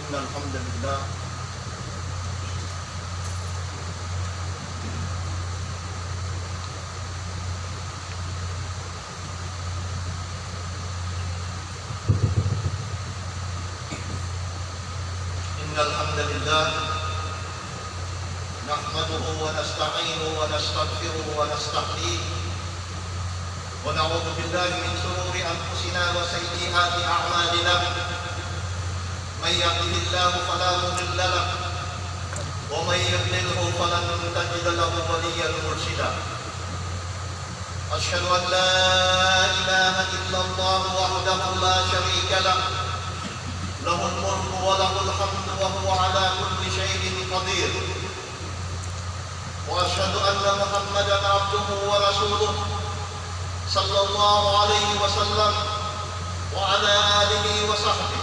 إن الحمد لله نحمده ونستعينه ونستغفره ونستهديه ونعوذ بالله من شرور أنفسنا وسيئات أعمالنا من يهده الله فلا مضل له ومن يضلله فلن تجد له وليا مرشدا أشهد أن لا إله إلا الله وحده لا شريك له له الملك وله الحمد وهو على كل شيء قدير وأشهد أن محمدا عبده ورسوله صلى الله عليه وسلم وعلى آله وصحبه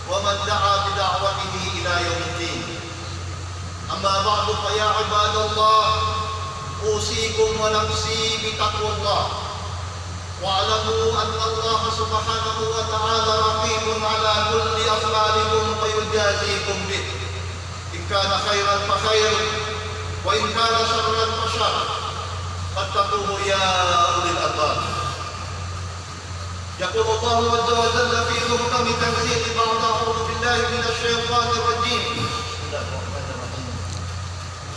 ومن دعا بدعوته إلى يوم الدين أما بعد فيا عباد الله أوصيكم ونفسي بتقوى الله واعلموا أن الله سبحانه وتعالى رقيب على كل أفعالكم فيجازيكم به إن كان خيرا فخير وإن كان شرا فشر فاتقوه يا أولي الألباب. يقول الله عز وجل في محكم تنزيل بعد أعوذ بالله من الشيطان الرجيم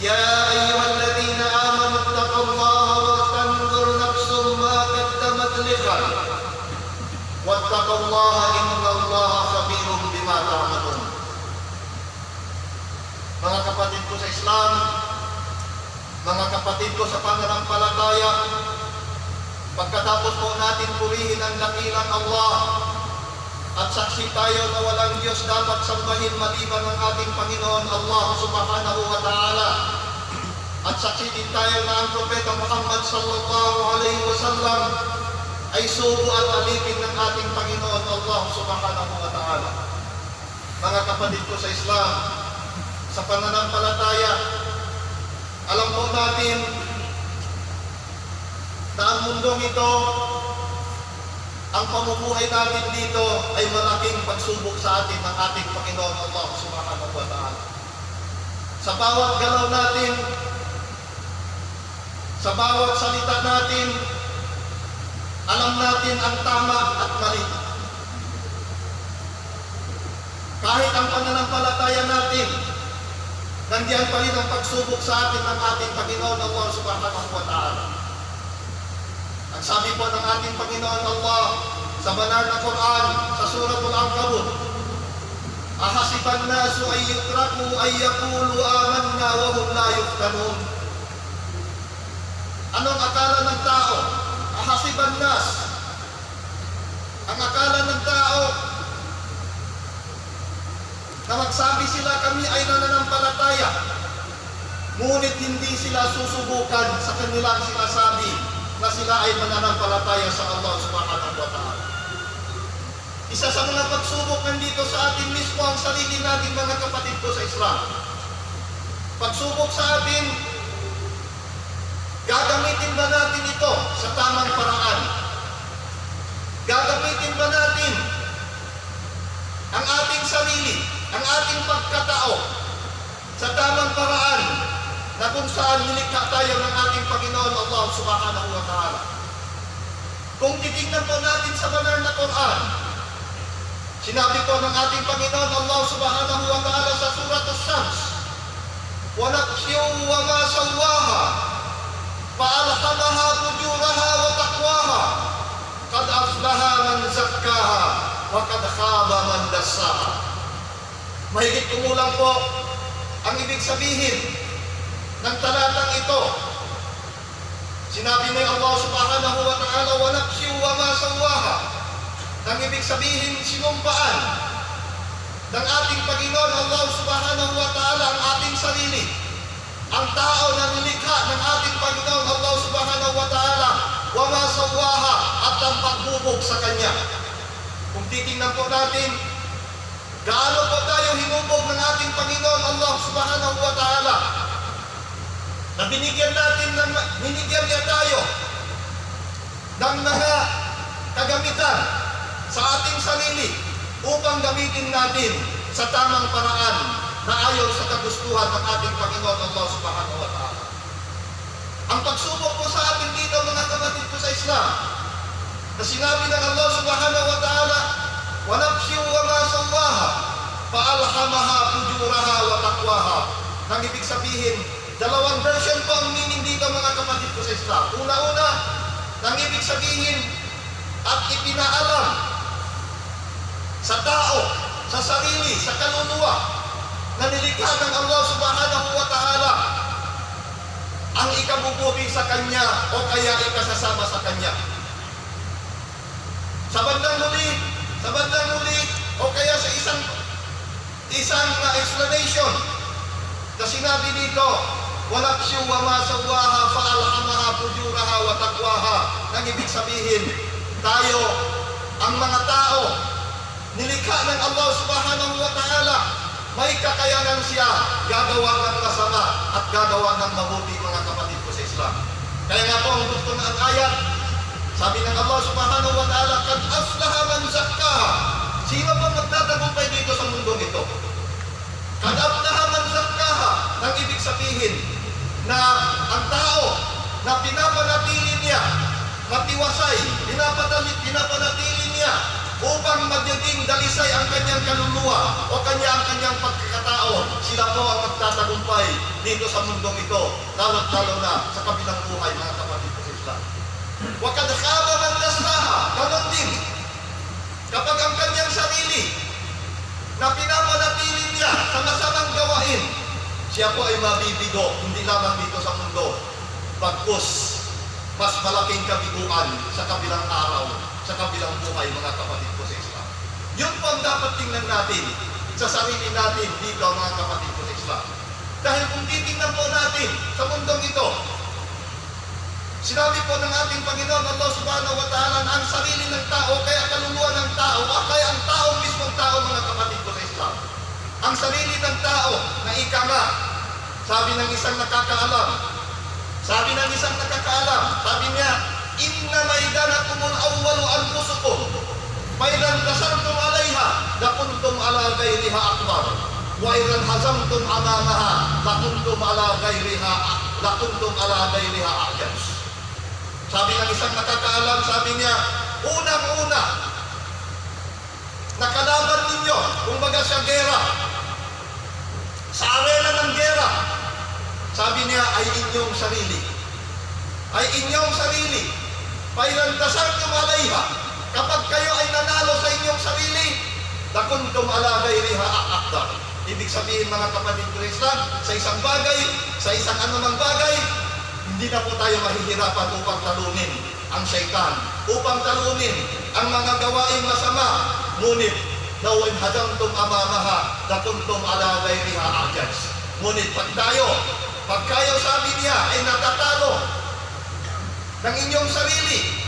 يا أيها الذين آمنوا اتقوا الله ولتنظر نفس ما قدمت لغد واتقوا الله إن الله خبير بما تعملون. Mga kapatid ko sa Islam, mga kapatid ko sa pananampalataya, pagkatapos po natin purihin ang dakilang Allah at saksi tayo na walang Diyos dapat sambahin maliban ng ating Panginoon Allah subhanahu wa ta'ala, at saksi din tayo na ang Propeta Muhammad sallallahu alaihi wasallam ay sugo at alipin ng ating Panginoon Allah subhanahu wa ta'ala. Mga kapatid ko sa Islam, sa pananampalataya, alam po natin na ang mundong ito, ang pamumuhay natin dito ay malaking pagsubok sa atin ng ating Panginoon Allah subhanahu wa ta'ala. Sa bawat galaw natin, sa bawat salita natin, alam natin ang tama at mali. Kahit ang pananampalataya natin, nandiyan pa rin ang pagsubok sa atin ng ating Panginoon Allah subhanahu wa ta'ala. Ang sabi po ng ating Panginoon Allah sa banal na Quran, sa Suratul Ankabut, ahasiban nasu ay yutraku ay yaqulu amanna wa hum la yuftanun. Anong akala ng tao? Ahasiban nas. Ang akala ng tao na magsabi sila kami ay nananampalataya, ngunit hindi sila susubukan sa kanilang sinasabi na sila ay mananampalataya sa Allah subhanahu wa ta'ala. Isa sa mga pagsubok nandito sa atin mismo ang sarili natin, mga kapatid ko sa Islam. Pagsubok sa atin, gagamitin ba natin ito sa tamang paraan? Gagamitin ba natin ang ating sarili, ang ating pagkatao sa tamang paraan na kung saan nilikha tayo ng ating Panginoon Allah subhanahu wa ta'ala? Kung titignan po natin sa banal na Quran, sinabi po ng ating Panginoon Allah subhanahu wa ta'ala sa Surat Ash-Shams, وَنَفْسٍ وَمَا سَوَّاهَا فَأَلْهَمَهَا فُجُورَهَا وَتَقْوَاهَا قَدْ أَفْلَحَ مَنْ زَكَّاهَا وَقَدْ خَابَ مَنْ دَسَّاهَا. Mahigit kumulang po ang ibig sabihin ng talatang ito. Sinabi ni Allah subhanahu wa ta'ala, وَنَفْسٍ وَمَا سَوَّاهَا. Ang ibig sabihin, sinumpaan ng ating Panginoon Allah subhanahu wa ta'ala ang ating sarili, ang tao na nilikha ng ating Panginoon Allah subhanahu wa ta'ala, وَمَا سَوَّاهَا, at ang pagbubog sa Kanya. Kung titingnan po natin, gaano po tayo hinubog ng ating Panginoon Allah subhanahu wa ta'ala, na binigyan niya tayo ng mga kagamitan sa ating sarili upang gamitin natin sa tamang paraan na ayon sa kagustuhan ng ating Panginoon Allah Subhanahu wa Ta'ala. Ang pagsubok po sa atin dito, mga kapatid ko sa Islam, na sinabi ng Allah Subhanahu wa Ta'ala, wa nafsin wa ma sawaha fa alhamaha fujuraha wa taqwaha. Nang ibig sabihin, dalawang version po ang meaning dito, mga kapatid ko sa Islam. Una-una, nang ibig sabihin at ipinaalam sa tao, sa sarili, sa kaluluwa na nilikha ng Allah Subhanahu wa Ta'ala ang ikabubuti sa Kanya o kaya ikasasama sa Kanya. Sa bandang huli o kaya sa isang explanation na sinabi dito, wa nafsin wa ma sawaha fa alhamaha fujuraha wa taqwaha. Nang ibig sabihin, tayo, ang mga tao, nilikha ng Allah Subhanahu wa Ta'ala, may kakayanan siya gagawa ng masama at gagawa ng mabuti, mga kapatid ko sa Islam. Kaya nga po, ang gusto ng ayat, sabi ng Allah Subhanahu wa Ta'ala, kad aflaha man zakkaha. Sino bang magtatagumpay dito sa mundong ito? Kad aflaha man zakkaha. Nang ibig sabihin na ang tao na pinapanatili niya, matiwasay, pinapanatili niya upang magiging dalisay ang kanyang kaluluwa o ang kanyang pagkakatao, sila po ang magtatagumpay dito sa mundong ito, lalo na sa kabilang buhay, mga kapatid ko sa Islam. Wakad khaba man dassaha, ganon din kapag ang kanyang sarili na pinapanatili niya sa masamang gawain, siya po ay mabibigo, hindi lamang dito sa mundo, bagkus mas malaking kabiguan sa kabilang araw, sa kabilang buhay, mga kapatid ko sa Islam. Yun po ang dapat tingnan natin sa sarili natin dito, mga kapatid ko sa Islam. Dahil kung titingnan po natin sa mundong ito, sinabi po ng ating Panginoon Allah Subhanahu wa Ta'ala na ang sarili ng tao, kaya kaluluwa ng tao, kaya ang tao mismong tao, mga kapatid ko sa Islam. Ang sarili ng tao na ika nga, sabi ng isang nakakaalam, sabi niya, inna maidanakumul awwalu anfusukum, faidan tasartum alaiha, lakuntum ala ghairiha akbar, wa idan hazamtum amamaha, lakuntum ala ghairiha ajaz. Sabi ng isang nakakaalam, sabi niya, unang-una, nakalaban ninyo, kumbaga sa gera, sa arena ng gera, sabi niya, ay inyong sarili. Pailantasartum alaiha, kapag kayo ay nanalo sa inyong sarili, lakuntum ala ghairiha aqdar. Ibig sabihin, mga kapatid ko Islam, sa isang bagay, sa isang anumang bagay, hindi na po tayo mahihirapan upang talunin ang syaitan, upang talunin ang mga gawaing masama. Ngunit, law in hadamtum amamaha, lakuntum ala ghairiha ajaz. Ngunit pag kayo, sabi niya, ay natatalo ng inyong sarili,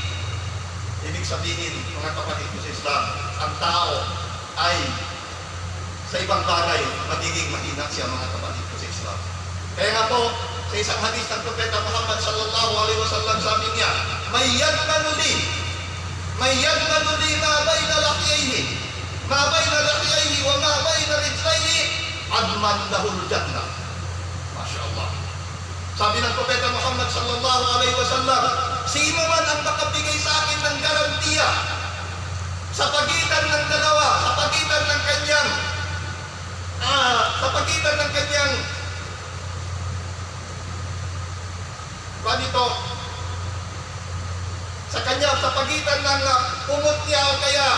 ibig sabihin, mga kapatid ko sa Islam, ang tao ay sa ibang bagay magiging mahina siya, mga kapatid ko sa Islam. Kaya nga po, sa isang hadis ng Propeta Muhammad sallallahu alaihi wasallam, sabi niya, may yadmanu li ma bayna lahyayhi wa ma bayna rijlayhi adman lahul jannah. Masya Allah. Sabi ng Propeta Muhammad sallallahu alaihi wasallam, sino man ang makabigay sa akin ng garantiya sa pagitan ng dalawa, sa pagitan ng kanyang sa pagitan ng kumot niya o kaya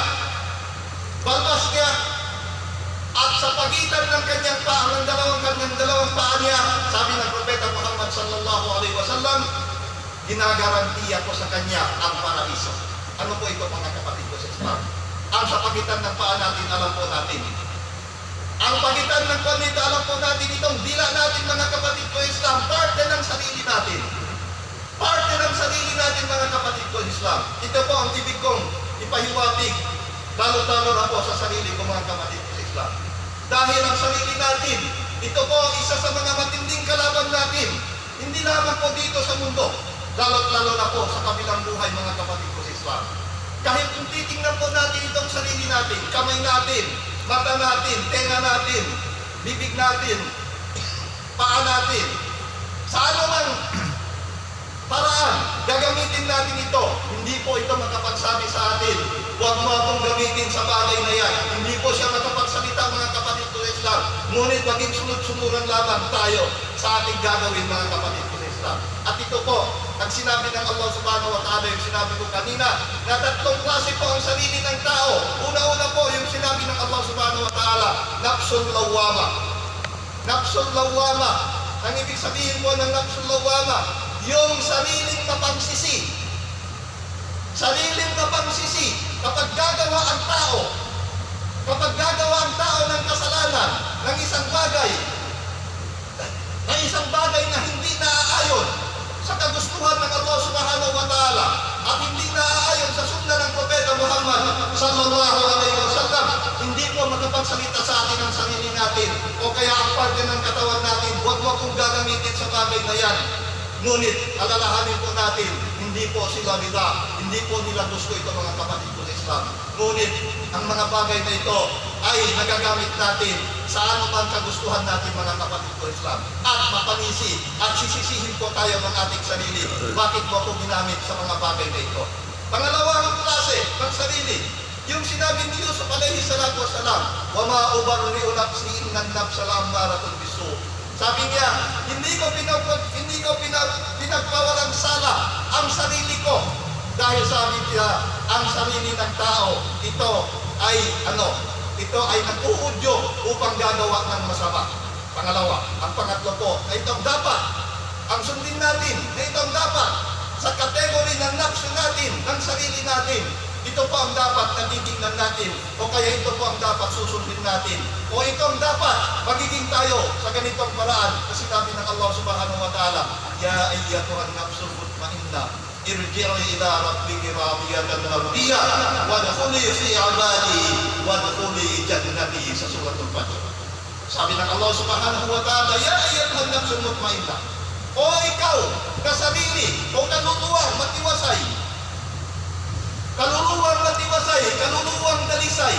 balbas niya, at sa pagitan ng kanyang paa, ng dalawang paa niya, sabi ng Propeta Muhammad sallallahu alaihi wasallam, ginagarantiya ko sa kanya ang paraiso. Ano po ito, mga kapatid ko sa Islam? Ang sa pagitan ng paa natin, alam po natin. Ang pagitan ng panita, alam po natin itong dila natin, mga kapatid ko Islam, parte ng sarili natin. Parte ng sarili natin, mga kapatid ko Islam. Ito po ang ibig kong ipahiwatig, lalo-lalo na po sa sarili ko, mga kapatid ko Islam. Dahil ang sarili natin, ito po isa sa mga matinding kalaban natin, hindi lamang po dito sa mundo, lalo-lalo na po sa kabilang buhay, mga kapatid ko sa Islam. Kahit kung titingnan po natin itong sarili natin, kamay natin, mata natin, tenga natin, bibig natin, paa natin, sa anumang paraan, gagamitin natin ito. Hindi po ito makapagsabi sa atin, huwag mo akong gamitin sa bagay na yan. Hindi po siya makapagsalita, mga kapatid ko sa Islam. Ngunit maging sunod-sunuran lamang tayo sa ating gagawin, mga kapatid ko sa Islam. At ito po, ang sinabi ng Allah subhanahu wa ta'ala, yung sinabi ko kanina, na tatlong klase po ang sarili ng tao. Una-una po, yung sinabi ng Allah subhanahu wa ta'ala, nafsul lawwama. Nafsul lawwama. Ang ibig sabihin po ng nafsul lawwama, yung sariling mapangsisi. Sariling mapangsisi. Kapag gagawa ang tao ng kasalanan, ng isang bagay na hindi naaayon sa kagustuhan ng Allah subhanahu wa ta'ala at hindi naaayon sa sunna ng Propeta Muhammad sallallahu alaihi wasallam, hindi po makapagsalita sa atin ang sarili natin o kaya ang parte ng katawan natin, huwag mo akong gagamitin sa bagay na yan. Ngunit alalahanin po natin, hindi po sila hindi po nila gusto ito, mga kapatid ko sa Islam. Ngunit ang mga bagay na ito ay nagagamit natin sa anumang kagustuhan natin, mga kapatid ko sa Islam. At mapanisi at sisisihin po tayo ng ating sarili. Bakit mo ako ginamit sa mga bagay na ito? Pangalawang klase ng sarili, yung sinabi ni Yusuf alayhi salatu wasalam, wa ma ubarri'u nafsi innan nafsa la'ammaratun bisu'. Sabi niya, hindi ko pinagpawalang sala ang sarili ko. Dahil sabi niya, ang sarili ng tao, ito ay nag-uudyo upang gagawa ng masama. Pangalawa, ang pangatlo po, na itong dapat, ang sundin natin, na itong dapat, sa kategory ng nafsu natin, ng sarili natin, ito po ang dapat na titignan natin, o kaya ito po ang dapat susundin natin, o ito ang dapat magiging tayo sa ganitong paraan. Kasi sinabi ng Allah subhanahu wa ta'ala, ya ayyatuhan nafsul mutmainna, irji'i ila rabbiki radiyatan mardiyah wadkhuli fi ibadi wadkhuli jannati, sa suratul Fajr. Sabi ng Allah subhanahu wa ta'ala, ya ayyatuhan nafsul mutmainna, o ikaw na sarili, o kaluluwang matiwasay, kaluluwang dalisay,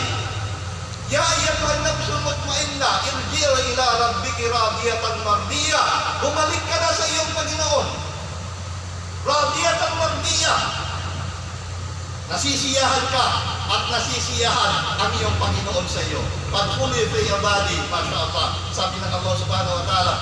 ya ayyatuhan nafsul mutmainna, irji'i ila rabbiki radiyatan mardiyah, bumalik ka na sa iyong Panginoon, radiyatan mardiyah, nasisiyahan ka at nasisiyahan ang iyong Panginoon sa iyo. Fadkhuli fi ibadi, masya Allah. Sabi ng Allah subhanahu wa ta'ala,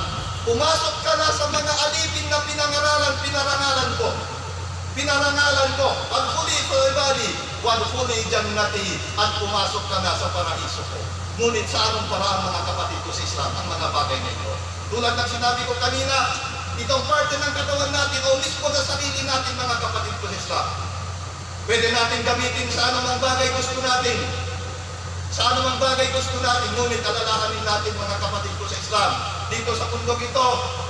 pumasok ka na sa mga alipin na pinarangalan ko, fadkhuli fi ibadi wadkhuli jannati, at pumasok ka na sa paraiso ko. Ngunit sa anong paraan, mga kapatid ko sa Islam, ang mga bagay na ito? Tulad ng sinabi ko kanina, itong parte ng katawan natin o mismo na sarili natin, mga kapatid ko sa Islam, pwede natin gamitin sa anumang bagay gusto natin. Ngunit alalahanin natin, mga kapatid ko sa Islam, dito sa mundog ito,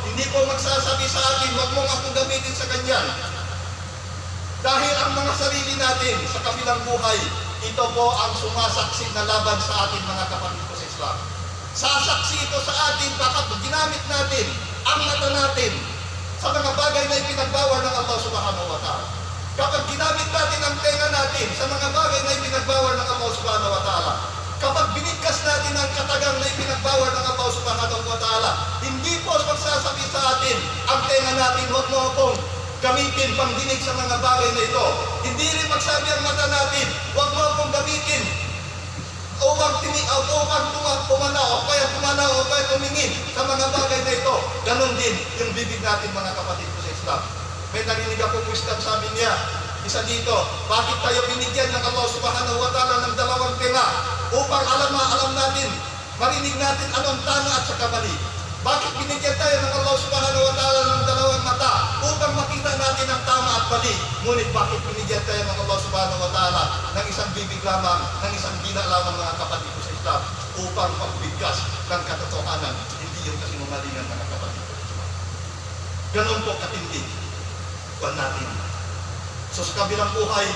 hindi po magsasabi sa atin, huwag mong ako gamitin sa ganyan. Dahil ang mga sarili natin sa kabilang buhay, ito po ang sumasaksi na laban sa atin, mga kapatid ko sa Islam. Sasaksi ito sa atin kapag ginamit natin ang mata natin sa mga bagay na ipinagbawal ng Allah subhanahu wa ta'ala. Kapag ginamit natin ang tenga natin sa mga bagay na ipinagbawal ng Allah subhanahu wa ta'ala. Kapag binigkas natin ang katagang na ipinagbawal ng Allah subhanahu wa ta'ala, hindi po magsasabi sa atin ang tenga natin, huwag mo akong gamitin pangdinig sa mga bagay na ito. Hindi rin magsabi ang mata natin, huwag mo akong gamitin upang pumanaw o kaya tumingin sa mga bagay na ito. Ganon din yung bibig natin, mga kapatid ko sa Islam. May narinig akong wisdom, sabi niya, isa dito, bakit tayo binigyan ng Allah subhanahu wa ta'ala ng dalawang tenga? Upang alam natin, marinig natin anong tama at saka mali. Bakit binigyan tayo ng Allah subhanahu wa ta'ala ng dalawang mata? Upang makita natin ang tama at mali. Ngunit bakit binigyan tayo ng Allah subhanahu wa ta'ala ng isang bibig lamang, ng isang dila lamang, mga kapatid ko sa Islam? Upang magbigkas ng katotohanan, hindi yung kasinungalingan, mga kapatid ko sa Islam. Ganon po katindi kuwan natin. So sa kabilang buhay,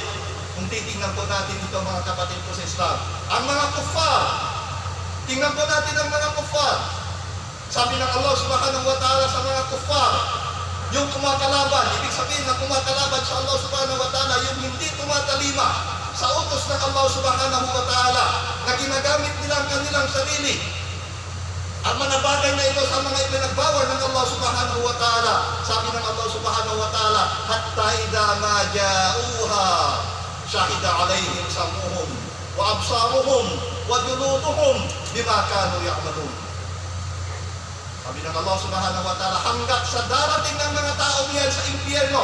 kung titingnan po natin ito, mga kapatid ko sa Islam, ang mga kuffar, tingnan po natin ang mga kuffar. Sabi ng Allah subhanahu wa ta'ala sa mga kuffar, yung kumakalaban, ibig sabihin na kumakalaban sa Allah subhanahu wa ta'ala, yung hindi tumatalima sa utos ng Allah subhanahu wa ta'ala na ginagamit nila ang kanilang sarili. Ang mga bagay na ito sa mga ipinagbawal ng Allah subhanahu wa ta'ala. Sabi ng Allah subhanahu wa ta'ala, hatta idha ma ja'uha syahida alayhim sam'uhum wa absaruhum wa juluduhum bima kanu ya'malun. Sabi ng Allah subhanahu wa ta'ala, hanggat sa darating ng mga tao yan sa impyerno,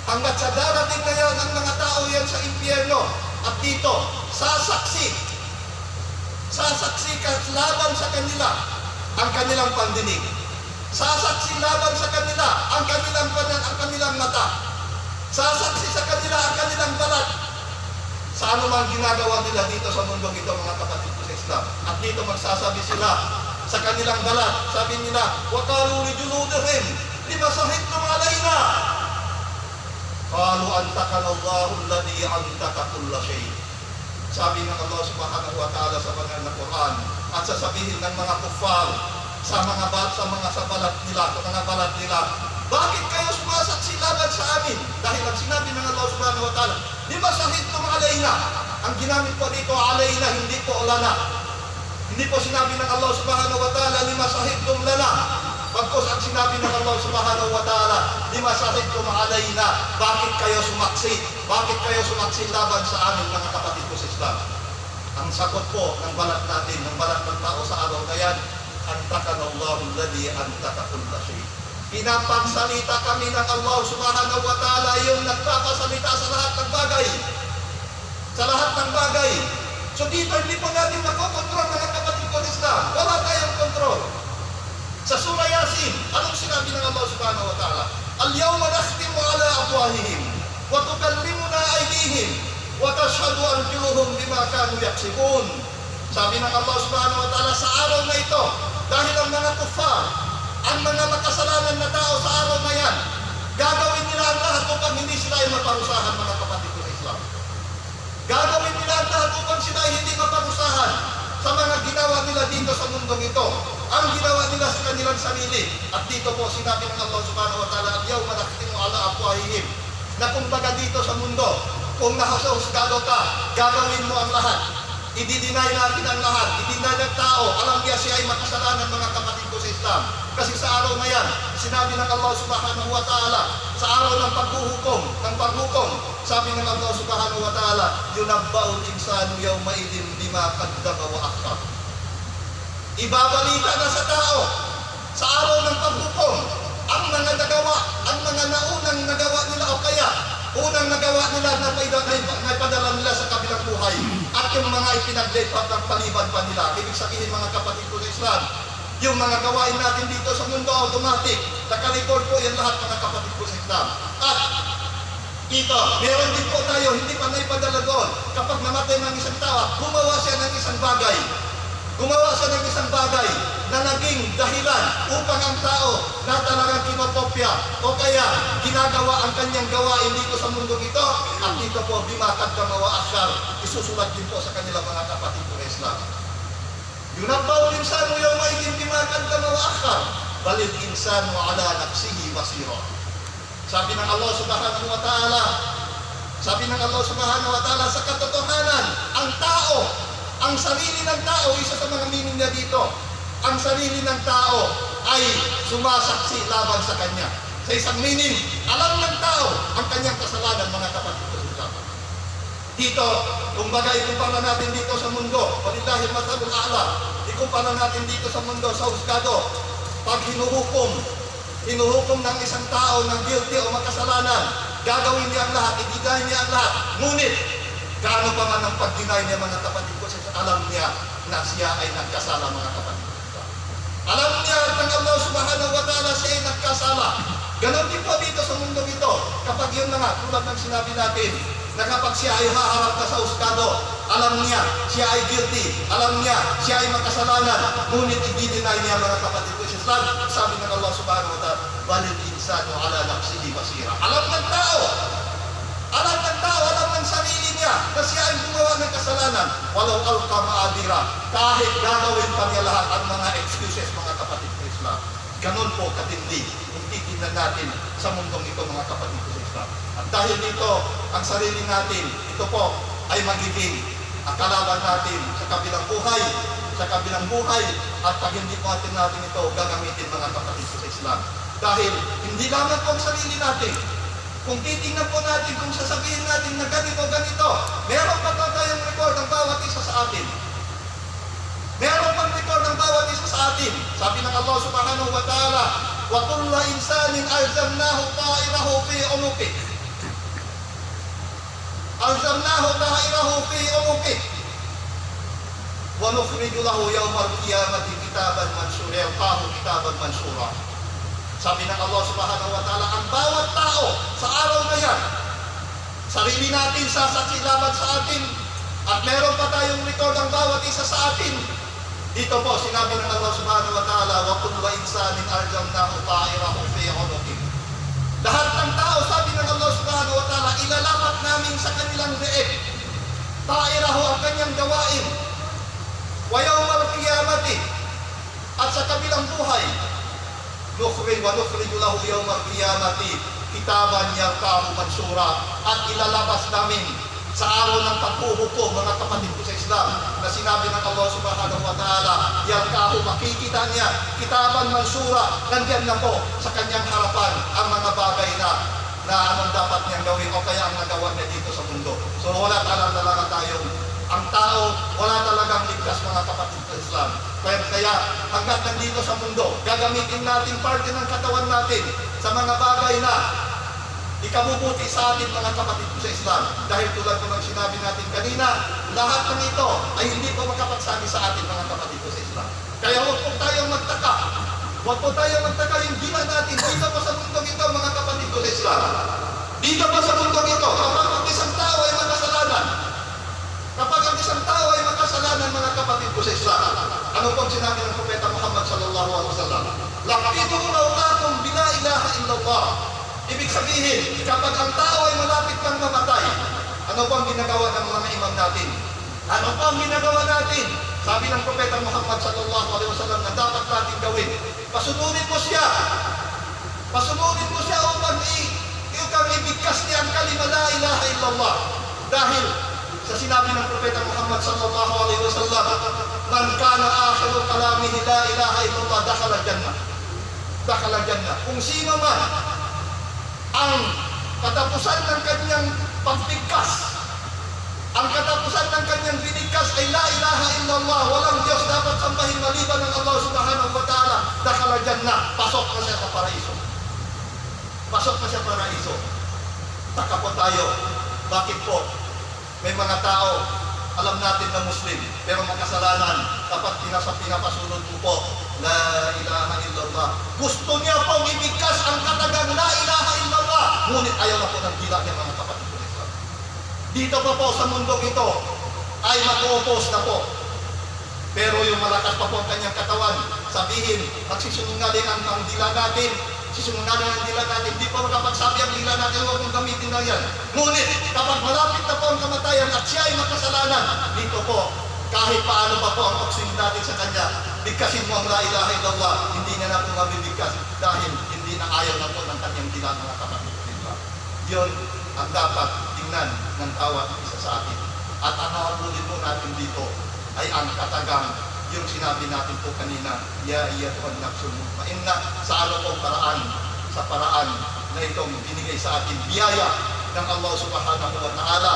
hanggat sa darating na yan ng mga tao yan sa impyerno, at dito, sasaksi ka laban sa kanila ang kanilang pandinig. Sasaksi laban sa kanila ang kanilang mata. Sasaksi sa kanila ang kanilang balat. Sa anumang ginagawa nila dito sa mundong ito, mga kapatid ko sa Islam. At dito magsasabi sila sa kanilang balat. Sabi nila, وَقَالُوا لِجُلُودِهِمْ لِمَ شَهِدْتُمْ عَلَيْنَا قَالُوا أَنْطَقَنَا اللَّهُ الَّذِي أَنْطَقَ كُلَّ شَيْءٍ. Sabi ng Allah subhanahu wa ta'ala sa banal na Quran, at sasabihin ng mga kuffar sa mga balat nila, bakit kayo sumasaksi laban sa amin? Dahil ang sinabi ng Allah subhanahu wa ta'ala, lima shahidtum alayna. Ang ginamit po dito alayna, hindi po lana. Hindi po sinabi ng Allah subhanahu wa ta'ala, lima shahidtum lana. Pagkos ang sinabi ng Allah subhanahu wa ta'ala, lima shahidtum alayna. Bakit kayo sumaksi? Bakit kayo sumaksi laban sa amin, mga kapatid ko sa Islam? Ang sagot po ng balat natin, ng balat ng tao sa araw na yan, antaqana Allahu alladhi antaqa kulla shay. Pinapagsalita kami ng Allah subhanahu wa ta'ala, yung nagpapasalita sa lahat ng bagay. Sa lahat ng bagay. So dito, hindi po natin makokontrol, mga kapatid ko sa Islam. Wala tayong kontrol. Sa Surah Yasin, anong sinabi ng Allah subhanahu wa ta'ala? Al-yawma nakhtimu ala afwahihim wa tukallimuna aydihim wa tashhadu arjuluhum bima kanu yaksibun. Sabi ng Allah subhanahu wa ta'ala, sa araw na ito, dahil ang mga kuffar, ang mga makasalanan na tao sa araw na yan, gagawin nila ang lahat upang hindi sila ay maparusahan, mga kapatid ko sa Islam. Gagawin nila ang lahat upang sila ay hindi maparusahan sa mga ginawa nila dito sa mundong ito. Ang ginawa nila sa kanilang sarili. At dito po sinabi ng Allah subhanahu wa ta'ala, al-yawma nakhtimu ala afwahihim, na kumbaga dito sa mundo, kung nakasusgado ka, gagawin mo ang lahat. Ididinay natin ang lahat. Ididinay ng tao. Alam niya siya ay makasalanan, mga kapatid ko sa Islam. Kasi sa araw na yan, sinabi ng Allah subhanahu wa ta'ala, sa araw ng paghuhukom, sabi ng Allah subhanahu wa ta'ala, yunabba'ul insanu yawma idin bima qaddama wa akhar. Ibabalita na sa tao, sa araw ng paghukom, ang mga nagawa, ang mga naunang nagawa nila o kaya unang nagawa nila na padala nila sa kabilang buhay at yung mga ipinagdaypat ng paliban pa nila. Ibig sabihin, mga kapatid ko sa Islam, yung mga gawain natin dito sa mundo automatic, nakarecord po yan lahat, mga kapatid ko sa Islam. At ito, meron din po tayo, hindi pa naipadala doon. Kapag namatay ng isang tao, gumawa siya ng isang bagay. Gumawa siya ng isang bagay na naging dahilan upang ang tao na talagang kinopopya o kaya ginagawa ang kanyang gawain dito sa mundong ito, at dito po, bimakad ka mawa asyar, isusulat din po sa kanilang mga kapatid ko Islam. Yunabba'ul insanu yawma idin bima qaddama wa akhar balil insanu ala nafsihi basira. Sabi ng Allah subhanahu wa ta'ala, sa katotohanan, ang tao, ang sarili ng tao, isa sa mga meaning niya dito, ang sarili ng tao ay sumasaksi laban sa kanya. Sa isang meaning, alam ng tao ang kanyang kasalanan, mga kapatid ko sa Islam. Dito, kumbaga ikumpara natin dito sa mundo, walillahil mathalul a'la, ikumpara natin dito sa mundo, sa husgado, pag hinuhukom ng isang tao ng guilty o makasalanan, gagawin niya ang lahat, ibigay niya ang lahat. Ngunit, gaano pa man ang pag-deny niya, mga kapatid ko, alam niya na siya ay nagkasala, mga kapatid ko. Alam niya ng Allah subhanahu wa ta'ala siya ay nagkasala. Ganon din po dito sa mundo ito, kapag yun na nga, tulad ng sinabi natin, na kapag siya ay haharap na sa husgado, alam niya siya ay guilty, alam niya siya ay makasalanan, ngunit i-deny niya, mga kapatid ko sa Islam. Sabi ng Allah subhanahu wa ta'ala, balil insanu ala nafsihi basira. Alam ng tao, alam ng sarili niya na siya ay gumawa ng kasalanan, walau alqa ma'adira, kahit gagawin pa niya lahat ang mga excuses, mga kapatid ko Islam. Ganon po katindi, hindi tinitingnan natin sa mundong ito, mga kapatid ko sa Islam. At dahil dito, ang sarili natin, ito po ay magiging kalaban natin sa kabilang buhay, at pag hindi po natin ito gagamitin, mga kapatid ko sa Islam. Dahil hindi lamang po ang sarili natin. Kung titingnan po natin, kung sasabihin natin na ganito, meron pa tayong record ng bawat isa sa atin. Meron pang record ng bawat isa sa atin. Sabi ng Allah subhanahu wa ta'ala, wa kulla insanin alzamnahu ta'irahu fi unuqih. Alzamnahu ta'irahu fi unuqih. Wa nukhriju lahu yawmal qiyamati kitaban mansura, yalqahu kitaban mansura. Sabi ng Allah subhanahu wa ta'ala, ang bawat tao sa araw na yan, sarili natin sasaksi laban sa atin, at meron pa tayong record ang bawat isa sa atin. Dito po, sinabi ng Allah subhanahu wa ta'ala, wa kullu insanin alzamnahu ta'irahu fi unuqih. Lahat ng tao, sabi ng Allah subhanahu wa ta'ala, ilalapat namin sa kanilang leeg ta'irahu, ang kanyang gawain, wa yawmal qiyamati, at sa kabilang buhay, nukhriju lahu yawmal qiyamati kitaban yalqahu mansura, at ilalabas namin sa araw ng paghuhukom, mga kapatid ko sa Islam, na sinabi ng Allah subhanahu wa ta'ala, yalqahu, makikita niya, kitaban mansura, nandiyan na po sa kanyang harapan ang mga bagay na anong dapat niyang gawin o kaya ang nagawa niya dito sa mundo. So wala talaga tayong, ang tao, wala talagang ligtas, mga kapatid sa Islam. Kaya hanggat nandito sa mundo, gagamitin natin parte ng katawan natin sa mga bagay na ikabubuti sa atin, mga kapatid ko sa Islam. Dahil tulad ng sinabi natin kanina, lahat ng ito ay hindi po makapagsami sa atin, mga kapatid ko sa Islam. Kaya huwag po tayong magtaka. Huwag po tayong magtaka yung gina natin dito po sa mundong ito, mga kapatid ko sa Islam. Dito po sa mundong ito, kapag ang isang tao ay makasalanan, mga kapatid ko sa Islam, ano pong sinabi ng Propeta Muhammad sallallahu alaihi wasallam? Laqitum mawtakum bila ilaha illallah. Ibig sabihin, kapag ang tao ay malapit ng mamatay, ano pong ginagawa ng mga imam natin? Ano pong ginagawa natin? Sabi ng Propeta Muhammad sallallahu alaihi wasallam na dapat natin gawin, pasunurin mo siya. Pasunurin mo siya upang ibigkas niya ang kalima la ilaha illallah. Dahil sa sinabi ng Propeta Muhammad sallallahu alaihi wasallam, man kana akhiru kalamihi la ilaha illallah dakhala jannah. Dakhala jannah. Kung sino man ang katapusan ng kanyang pagbigkas, ang katapusan ng kanyang binigkas ay la ilaha illallah, walang Diyos dapat sambahin maliban ng Allah subhanahu wa ta'ala, dakhala jannah, pasok na siya sa paraiso. Pasok na siya sa paraiso. Taka po tayo. Bakit po? May mga tao, alam natin na Muslim, pero makasalanan, kapag pinapasunod mo po, la ilaha illallah. Gusto niya pong ibigkas ang katagang la ilaha illallah, ngunit ayaw na po ng dila niya, mga kapatid ko. Dito po sa mundong ito, ay mag-oppose na po. Pero yung malakas pa po ang kanyang katawan, sabihin, magsisunungaling ang dila natin, sisungalan ang dila natin, hindi pa makapagsabi ang dila natin, huwag mong gamitin na yan. Ngunit, kapag malapit na po ang kamatayan at siya ay makasalanan, dito po, kahit paano pa po ang pagsunod natin sa kanya, bigkasin mo ang la ilaha illallah, hindi niya na po mabibigkas dahil hindi na ayaw na po ng kanyang dila, mga kapatid. Yun ang dapat tingnan ng bawat isa sa atin. At ang nahabulin po natin dito ay ang katagang, yung sinabi natin po kanina, ya iyatuhan nafsul mutmainna, sa ano pong paraan, sa paraan na itong binigay sa atin, biyaya ng Allah subhanahu wa ta'ala,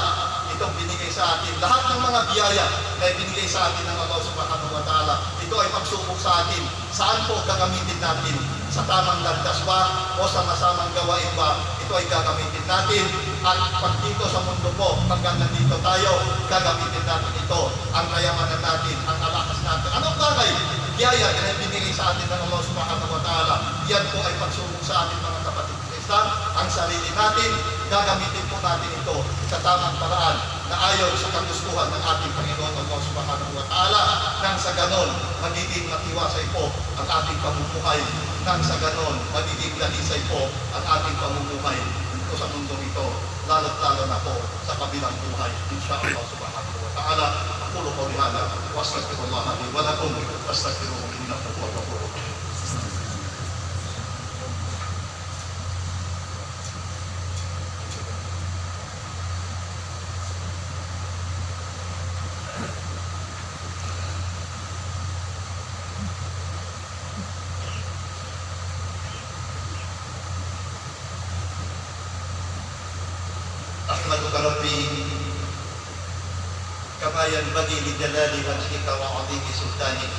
itong binigay sa atin, lahat ng mga biyaya na ibinigay sa atin ng Allah subhanahu wa ta'ala, ito ay pagsubok sa atin, saan po gagamitin natin, sa tamang landas ba, o sa masamang gawain ba, ito ay gagamitin natin, at pag dito sa mundo po, hanggang nandito tayo, gagamitin natin ito, ang kayamanan natin, ang alakas natin. Anong bagay? Biyaya na ibinigay sa atin ng Allah subhanahu wa ta'ala, yan po ay pagsubok sa atin, mga kapatid sa Islam, ang sarili natin, gagamitin po natin ito sa tamang paraan na ayaw sa kagustuhan ng ating Panginoon Allah subhanahu wa ta'ala, nang sa ganon, magiging matiwasay po ang ating pamumuhay, nang sa ganon, magiging dalisay po ang ating pamumuhay dito sa mundong ito, lalo't-lalo na po sa kabilang buhay, insyaAllah subhanahu wa ta'ala. Aqulu qawli hadha wa astaghfirullah li wa lakum wastaghfiruhu innahu huwal ghafurur rahim. أسألك ربي كما ينبغي لجلال وجهك وعظيم سلطانك.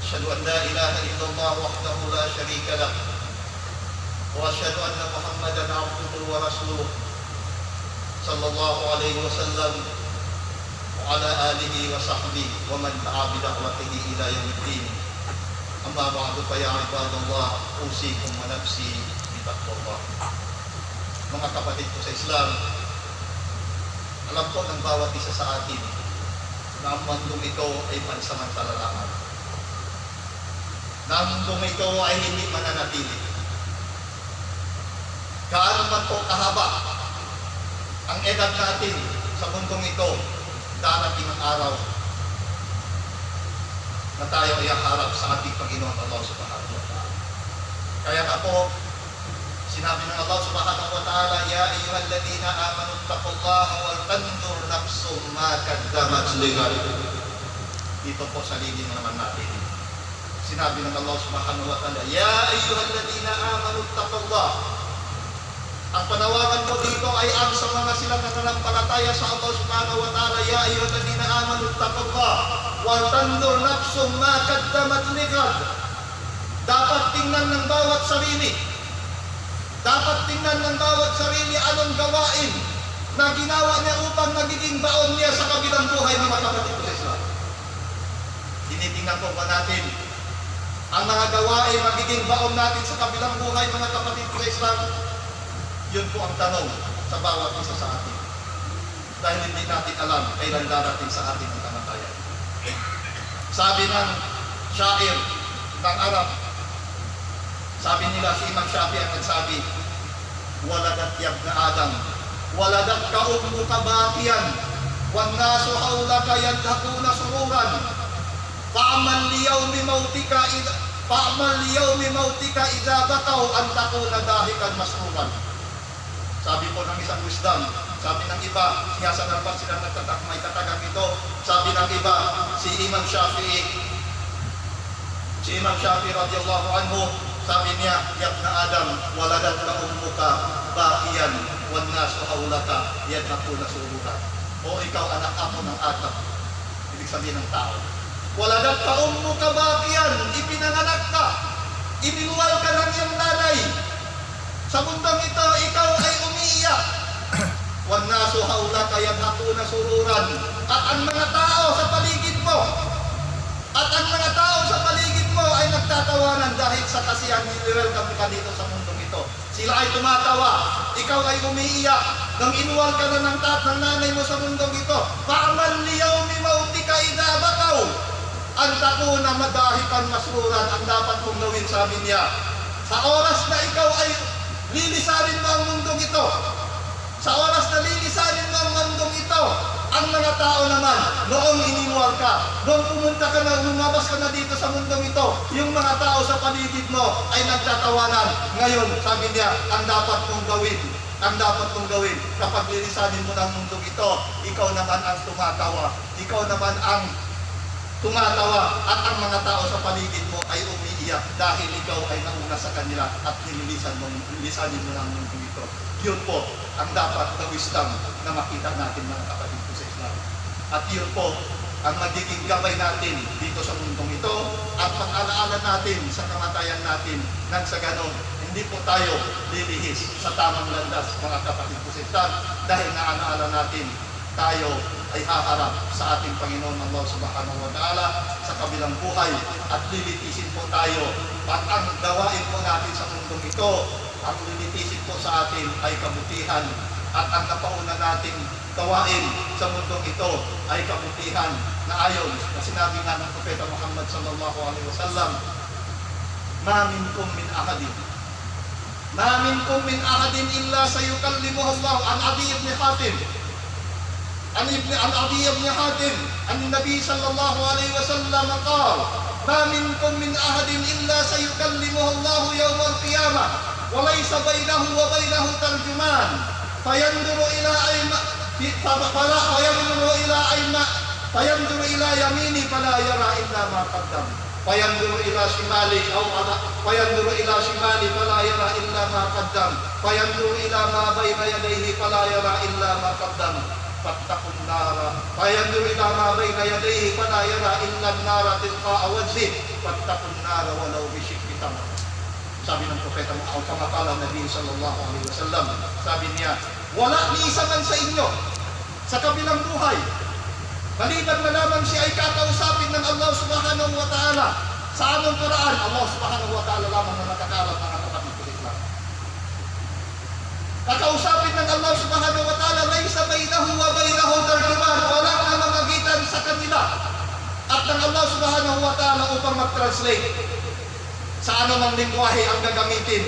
أشهد أن لا إله إلا الله وحده لا شريك له، وأشهد أن محمدا عبده ورسوله صلى الله عليه وسلم وعلى آله وصحبه ومن دعا بدعوته إلى يوم الدين. أما بعد فيا عباد الله أوصيكم ونفسي بتقوى الله. Mga kapatid ko sa Islam, alam ko ng bawat isa sa atin na ang mundong ito ay pansamantala lamang. Na ang mundong ito ay hindi mananatili. Gaano man po kahaba ang edad natin sa mundong ito, darating ang araw na tayo ay harap sa ating Panginoon Allah Subhanahu wa Ta'ala. Kaya nga po, sinabi ng Allah Subhanahu wa Ta'ala, Ya ayyuhalladhina amanu taqullaha wal tanzur nafsum ma qaddamat lighad. Dito po sa linya naman natin. Sinabi ng Allah Subhanahu wa Ta'ala, Ya ayyuhalladhina amanu taqullaha. Ang panawagan ko dito ay ang sa mga silang nananampalataya sa Allah Subhanahu wa Ta'ala, Ya ayyuhalladhina amanu taqullaha wal tanzur nafsum ma qaddamat lighad. Dapat tingnan ng bawat sarili. Dapat tingnan ng bawat sarili anong gawain na ginawa niya upang magiging baon niya sa kabilang buhay, mga kapatid ko sa Islam. Tinitingnan po ba natin ang mga gawain magiging baon natin sa kabilang buhay, mga kapatid ko sa Islam? Yun po ang tanong sa bawat isa sa atin. Dahil hindi natin alam kailan darating sa atin ang kamatayan. Sabi ng syair ng Arab, sabi nila si Imam Shafi'i ang nagsabi, Waladat yabna Adam, waladat ka ummuka bakiyan, wan nasu hawlaka yadhakuna sururan, fa'amal liyawmi mautika idza bakaw an takuna dahikan masruran. Sabi po ng isang wisdom, sabi ng iba, sinasabi pa sila may katagang ito, sabi ng iba, si Imam Shafi'i radhiyallahu anhu, sabi niya, Yabna Adam, waladat ka ummuka bakiyan, wan nasu hawlaka yadhakuna sururan. O ikaw anak ako ng Adam, ibig sabihin ng tao. Waladat ka ummuka bakiyan, ipinanganak ka, iniluwal ka ng iyong nanay. Sa mundong ito, ikaw ay umiiyak. Wan nasu hawlaka yadhakuna sururan. At ang mga tao sa paligid mo, ay nagtatawanan dahil sa kasiyahan ni-welcome ka dito sa mundong ito. Sila ay tumatawa, ikaw ay umiiyak nang inuwal ka na ng nanay mo sa mundong ito. Fa'amal liyawmi mautika idza bakaw an takuna madahikan masruran. Ang dapat mong gawin, sabi niya, sa oras na ikaw ay lilisanin mo ang mundong ito, sa oras na lilisanin mo ang mundong ito, ang mga tao naman, noong iniwal ka, noong pumunta ka na, lumabas ka na dito sa mundong ito, yung mga tao sa paligid mo ay nagtatawanan. Ngayon, sabi niya, ang dapat mong gawin, kapag lilisanin mo ng mundong ito, ikaw naman ang tumatawa, at ang mga tao sa paligid mo ay umiiyak dahil ikaw ay nauna sa kanila at lilisanin mo ng mundong ito. Yun po ang dapat na wisdom na makita natin, mga kapatid ko sa Islam. At yun po ang magiging gabay natin dito sa mundong ito at pag-alaala natin sa kamatayan natin, nang sa ganon hindi po tayo lilihis sa tamang landas, mga kapatid ko sa Islam, dahil naalaala natin tayo ay haharap sa ating Panginoon Allah Subhanahu wa Ta'ala sa kabilang buhay at lilitisin po tayo. At ang gawain po natin sa mundong ito, ang lilitisin po sa atin ay kabutihan, at ang napauna nating gawain sa mundong ito ay kabutihan na ayon na sinabi nga ng Propeta Muhammad sallallahu alaihi wasallam, Ma minkum min ahadin illa sayukallimuhu Allah. An Adi ibn Hatim, an Nabi sallallahu alaihi wasallam qala, Ma minkum min ahadin illa sayukallimuhu Allah yawm al-qiyamah wa laysa bainahu wa bainahu tarjuman fayanduru ila yamini fala yara illa ma qaddam fayanduru ila shimali fala yara illa ma qaddam فينظر إلى ما بين يديه فلا يرى إلا ما قدم فاتقوا النار فينظر إلى ما بين يديه فلا يرى إلا النار تلقاء وجهه فاتقوا النار ولو بشق تمر. Sabi ng Propeta Muhammad, kama kala Nabi sallallahu alaihi wasallam, sabi niya, wala ni isa man sa inyo sa kabilang buhay maliban na lamang siya ay kakausapin ng Allah subhanahu wa ta'ala. Sa anong paraan? Allah subhanahu wa ta'ala lamang na nakakalam ng kapatid ko Islam. Kakausapin ng Allah subhanahu wa ta'ala, laysa bainahu wa bainahu tarjuman, wala na mamagitan sa kanila at ng Allah subhanahu wa ta'ala upang mag-translate sa anumang lingwahe ang gagamitin.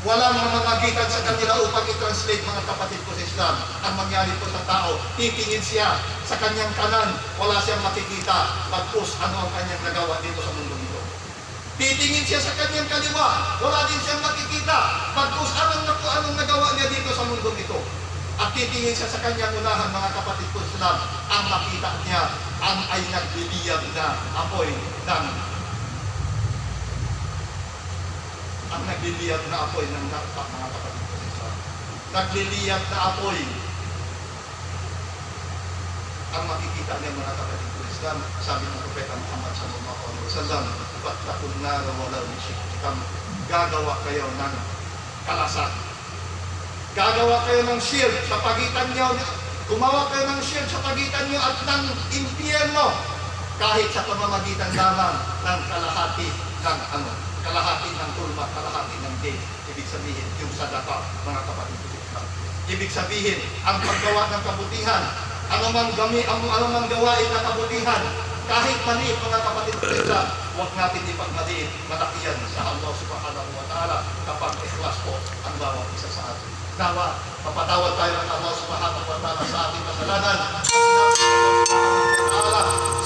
Walang mamamagitan sa kanila upang i-translate, mga kapatid ko sa Islam. Ang mangyari po sa tao, titingin siya sa kanyang kanan, wala siyang makikita, bagkus ano ang kanyang nagawa dito sa mundo nito. Titingin siya sa kanyang kaliwa, wala din siyang makikita, bagkus anong nagawa niya dito sa mundo nito. At titingin siya sa kanyang unahan, mga kapatid ko sa Islam, ang makita niya ay nagliliyab na apoy ng nakpak, mga kapatid ko sa Islam. Nagliliyab na apoy ang makikita niya, mga kapatid ko sa Islam. Sabi ng Propeta Muhammad sallallahu alaihi wasallam, fattaqun nara walaw bishiqqi tamr. Gagawa kayo ng kalasan. Gagawa kayo ng shield sa pagitan niyo. Gumawa kayo ng shield sa pagitan niyo at ng impyerno, kahit sa pamamagitan lamang ng kalahati ng tulma, kalahati ng day. Ibig sabihin, yung sadaka, mga kapatid ko. Ibig sabihin, ang paggawa ng kabutihan, anumang gawain ng kabutihan, kahit maliit, mga kapatid ko, huwag natin ipagmaliit, malaki yan sa Allah subhanahu wa ta'ala kapag ikhlas po ang bawat isa sa atin. Nawa, papatawad tayo ng Allah subhanahu wa ta'ala sa ating kasalanan.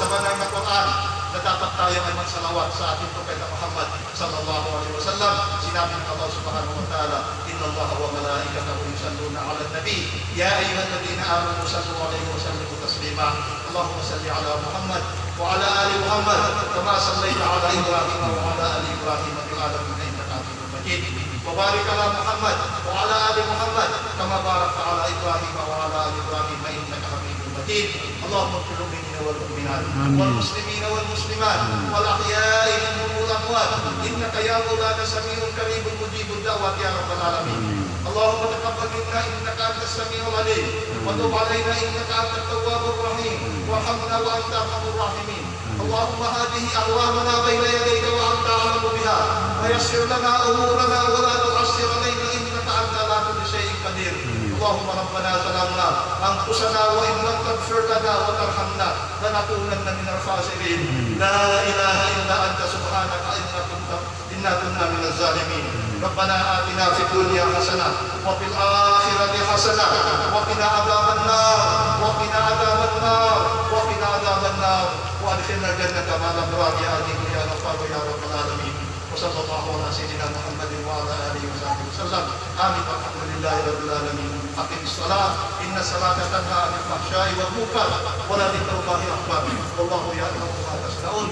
Sa banal na Quran, na dapat tayo ay magsalawat sa ating Propeta Muhammad sallallahu alaihi wasallam. Sinabi ng Allah subhanahu wa ta'ala, inna Allaha wa malaikatahu yusalluna 'alan nabi ya ayyuhalladhina amanu sallu 'alaihi wa sallimu taslima. Allahumma salli 'ala Muhammad wa 'ala ali Muhammad kama sallaita 'ala Ibrahim wa 'ala ali Ibrahim fil 'alamin innaka Hamidum Majid. Wa barik 'ala Muhammad wa 'ala ali Muhammad kama barakta 'ala Ibrahim wa 'ala ali Ibrahim innaka Hamidum Majid. Allahumma ighfir lil والمؤمنات والمسلمين والمسلمات والأحياء منهم والأموات إنك يا مولانا سميع قريب مجيب الدعوات يا رب العالمين. اللهم تقبل منا إنك أنت السميع العليم وتب علينا إنك أنت التواب الرحيم وارحمنا وأنت أرحم الراحمين. اللهم هذه أهوالنا بين يديك وأنت أعلم بها ويسر لنا أمورنا ولا تعسر علينا إنك أنت على كل شيء قدير. اللهم ربنا ظلمنا أنفسنا وإن لم تغفر لنا وترحمنا لنكونن من الخاسرين. لا إله إلا أنت سبحانك إنا كنا من الظالمين. ربنا آتنا في الدنيا حسنة وفي الآخرة حسنة وقنا عذاب النار وأدخلنا الجنة مع الأبرار يا عزيز يا غفار يا رب العالمين. وصلى الله على سيدنا محمد وعلى آله وصحبه وسلم. آمين. الحمد لله رب العالمين. أقم الصلاة إن الصلاة تنهى عن الفحشاء والمنكر ولذكر الله أكبر والله يعلم ما تصنعون.